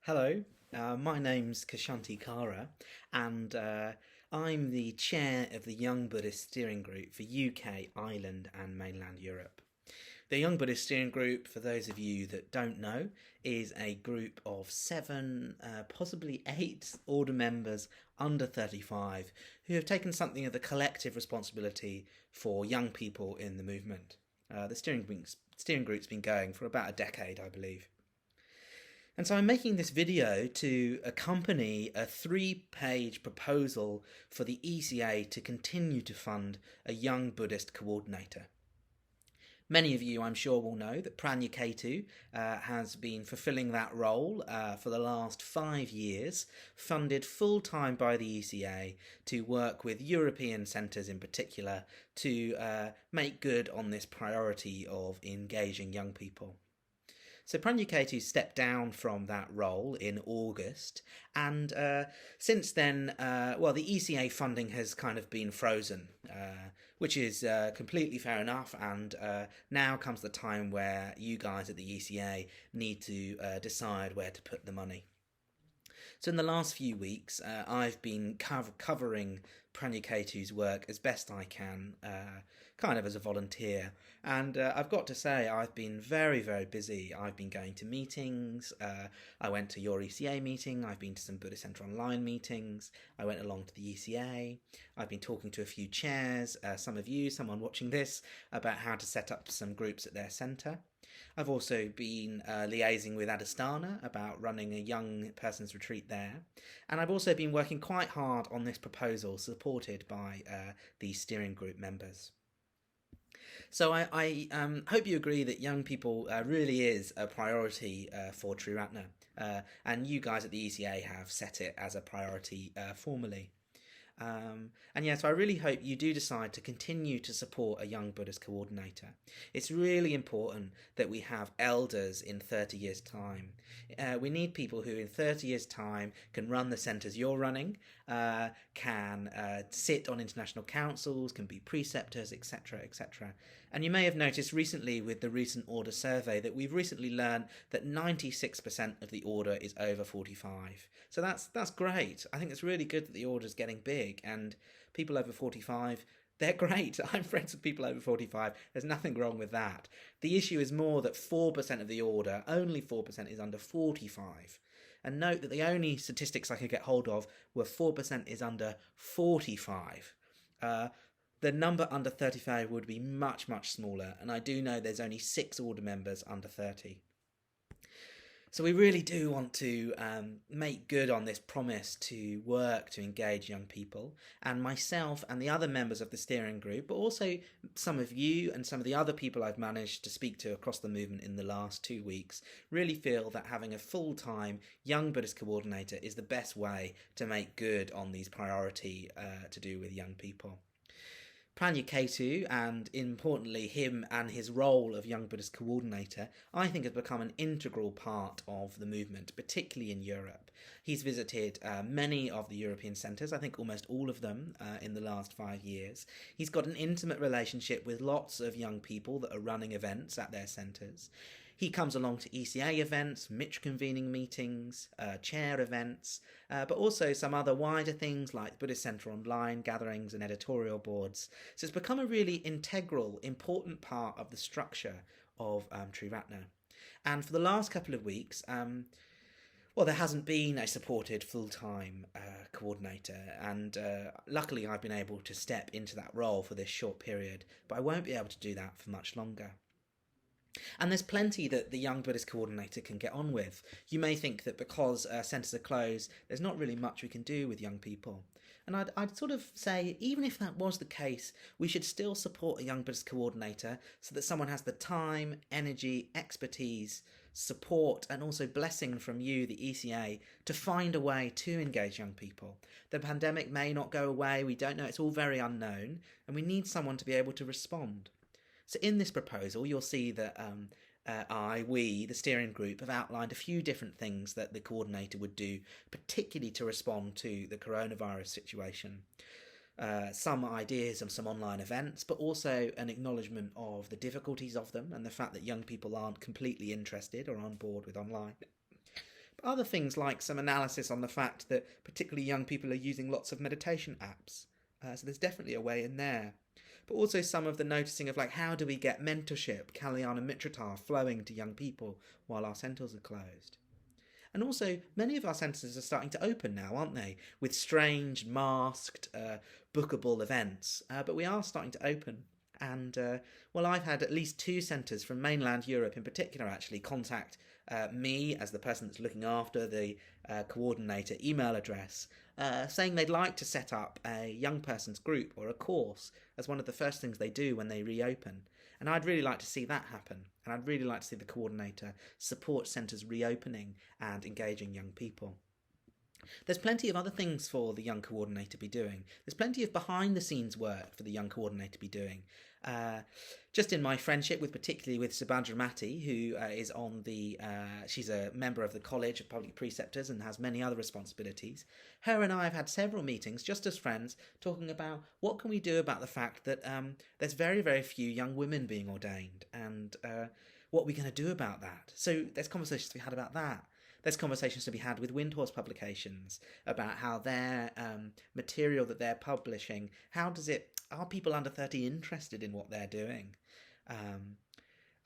Hello, my name's Kashanti Kara, and I'm the chair of the Young Buddhist Steering Group for UK, Ireland, and mainland Europe. The Young Buddhist Steering Group, for those of you that don't know, is a group of seven, possibly eight order members under 35 who have taken something of the collective responsibility for young people in the movement. The steering group's been going for about a decade, I believe. And so I'm making this video to accompany a 3-page proposal for the ECA to continue to fund a young Buddhist coordinator. Many of you, I'm sure, will know that Pranya Ketu has been fulfilling that role for the last 5 years, funded full-time by the ECA to work with European centres in particular to make good on this priority of engaging young people. So Pranya Ketu stepped down from that role in August, and since then, the ECA funding has kind of been frozen, which is completely fair enough, and now comes the time where you guys at the ECA need to decide where to put the money. So in the last few weeks, I've been covering Pranya Ketu's work as best I can, kind of as a volunteer. And I've got to say, I've been very, very busy. I've been going to meetings. I went to your ECA meeting. I've been to some Buddhist Centre Online meetings. I went along to the ECA. I've been talking to a few chairs, some of you, someone watching this, about how to set up some groups at their centre. I've also been liaising with Adhisthana about running a young person's retreat there. And I've also been working quite hard on this proposal supported by the steering group members. So I hope you agree that young people really is a priority for Triratna. And you guys at the ECA have set it as a priority formally. So I really hope you do decide to continue to support a young Buddhist coordinator. It's really important that we have elders in 30 years' time. We need people who in 30 years' time can run the centres you're running, can sit on international councils, can be preceptors, etc., etc. And you may have noticed recently with the recent order survey that we've recently learned that 96% of the order is over 45. So that's great. I think it's really good that the order is getting big, and people over 45, they're great. I'm friends with people over 45. There's nothing wrong with that. The issue is more that 4% of the order, only 4%, is under 45. And note that the only statistics I could get hold of were 4% is under 45. The number under 35 would be much, much smaller, and I do know there's only 6 order members under 30. So we really do want to make good on this promise to work to engage young people, and myself and the other members of the steering group, but also some of you and some of the other people I've managed to speak to across the movement in the last 2 weeks, really feel that having a full-time young Buddhist coordinator is the best way to make good on these priority to do with young people. Pranya Ketu, and importantly him and his role of Young Buddhist Coordinator, I think has become an integral part of the movement, particularly in Europe. He's visited many of the European centres, I think almost all of them in the last 5 years. He's got an intimate relationship with lots of young people that are running events at their centres. He comes along to ECA events, Mitch convening meetings, chair events, but also some other wider things like Buddhist Centre Online gatherings and editorial boards. So it's become a really integral, important part of the structure of Triratna. And for the last couple of weeks, there hasn't been a supported full-time coordinator, and luckily I've been able to step into that role for this short period, but I won't be able to do that for much longer. And there's plenty that the Young Buddhist Coordinator can get on with. You may think that because centres are closed, there's not really much we can do with young people. And I'd sort of say, even if that was the case, we should still support a Young Buddhist Coordinator so that someone has the time, energy, expertise, support, and also blessing from you, the ECA, to find a way to engage young people. The pandemic may not go away, we don't know, it's all very unknown, and we need someone to be able to respond. So in this proposal, you'll see that we, the steering group, have outlined a few different things that the coordinator would do, particularly to respond to the coronavirus situation. Some ideas of some online events, but also an acknowledgement of the difficulties of them and the fact that young people aren't completely interested or on board with online. But other things like some analysis on the fact that particularly young people are using lots of meditation apps. So there's definitely a way in there. But also some of the noticing of like how do we get mentorship, Kalyana Mitrata, flowing to young people while our centres are closed. And also, many of our centres are starting to open now, aren't they? With strange, masked, bookable events. But we are starting to open. And, well, I've had at least 2 centres from mainland Europe in particular actually contact me as the person that's looking after the coordinator email address, saying they'd like to set up a young person's group or a course as one of the first things they do when they reopen. And I'd really like to see that happen. And I'd really like to see the coordinator support centres reopening and engaging young people. There's plenty of other things for the young coordinator to be doing. There's plenty of behind-the-scenes work for the young coordinator to be doing. Just in my friendship with, particularly with Subhadra Mati, who is on the, she's a member of the College of Public Preceptors and has many other responsibilities. Her and I have had several meetings, just as friends, talking about what can we do about the fact that there's very, very few young women being ordained, and what are we going to do about that? So there's conversations to be had about that. There's conversations to be had with Windhorse Publications about how their material that they're publishing, are people under 30 interested in what they're doing?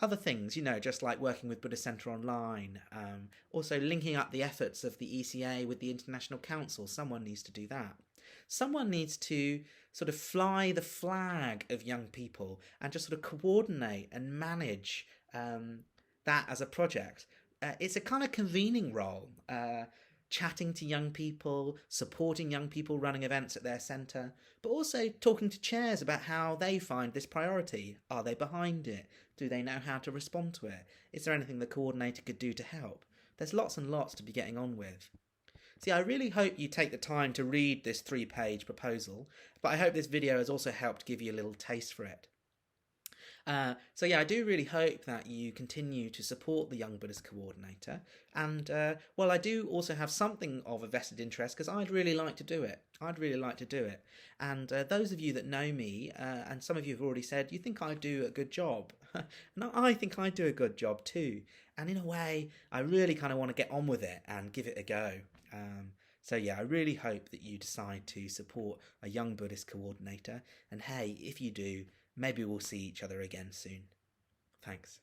Other things, just like working with Buddhist Centre Online, also linking up the efforts of the ECA with the International Council. Someone needs to do that. Someone needs to sort of fly the flag of young people and just sort of coordinate and manage that as a project. It's a kind of convening role, chatting to young people, supporting young people running events at their centre, but also talking to chairs about how they find this priority. Are they behind it? Do they know how to respond to it? Is there anything the coordinator could do to help? There's lots and lots to be getting on with. See, I really hope you take the time to read this 3-page proposal, but I hope this video has also helped give you a little taste for it. So yeah, I do really hope that you continue to support the Young Buddhist Coordinator, and well, I do also have something of a vested interest because I'd really like to do it. And those of you that know me, and some of you have already said, you think I do a good job. And I think I do a good job too. And in a way, I really kind of want to get on with it and give it a go. So yeah, I really hope that you decide to support a Young Buddhist Coordinator. And hey, if you do, maybe we'll see each other again soon. Thanks.